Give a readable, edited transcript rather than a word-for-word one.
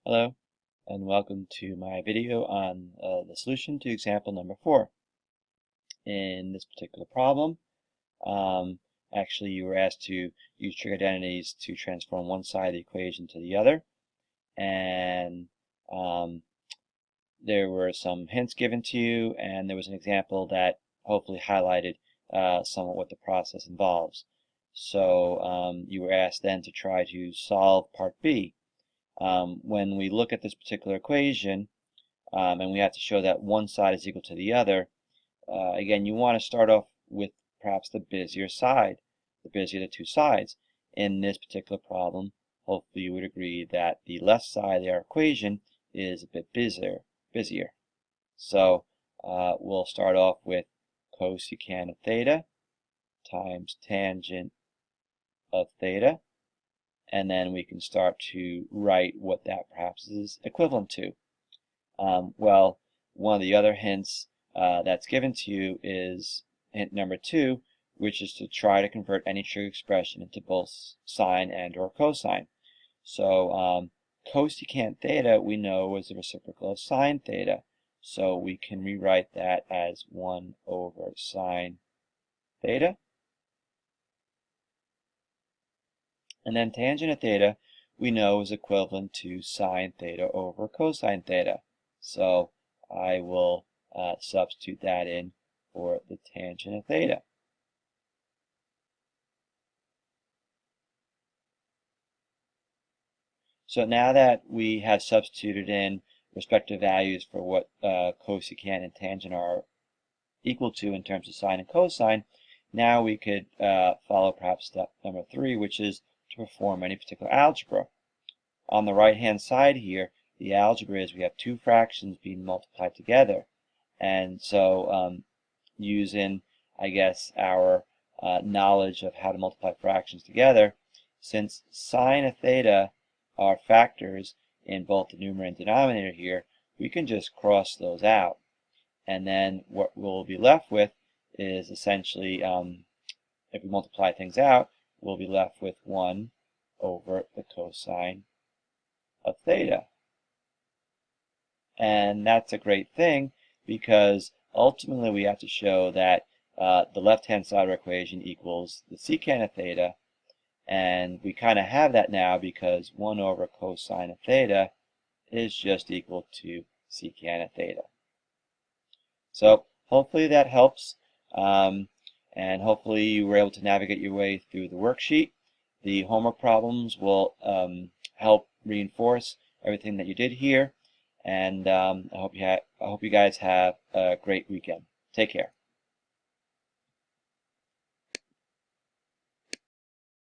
Hello, and welcome to my video on the solution to example number 4. In this particular problem, actually you were asked to use trig identities to transform one side of the equation to the other, and there were some hints given to you, and there was an example that hopefully highlighted somewhat what the process involves. So you were asked then to try to solve part B. When we look at this particular equation, and we have to show that one side is equal to the other, again, you want to start off with perhaps the busier side, the busier of the two sides. In this particular problem, hopefully you would agree that the left side of our equation is a bit busier. So we'll start off with cosecant of theta times tangent of theta, and then we can start to write what that perhaps is equivalent to. Well, one of the other hints that's given to you is hint number 2, which is to try to convert any trig expression into both sine and or cosine. So cosecant theta we know is the reciprocal of sine theta, so we can rewrite that as 1 over sine theta. And then tangent of theta we know is equivalent to sine theta over cosine theta. So I will substitute that in for the tangent of theta. So now that we have substituted in respective values for what cosecant and tangent are equal to in terms of sine and cosine, now we could follow perhaps step number 3, which is to perform any particular algebra. On the right hand side here, the algebra is we have two fractions being multiplied together, and so using, I guess, our knowledge of how to multiply fractions together, since sine of theta are factors in both the numerator and denominator here, we can just cross those out, and then what we'll be left with is essentially, if we multiply things out, we'll be left with 1 over the cosine of theta. And that's a great thing, because ultimately we have to show that the left-hand side of our equation equals the secant of theta, and we kind of have that now because 1 over cosine of theta is just equal to secant of theta. So hopefully that helps, and hopefully you were able to navigate your way through the worksheet. The homework problems will help reinforce everything that you did here, and I hope you guys have a great weekend. Take care.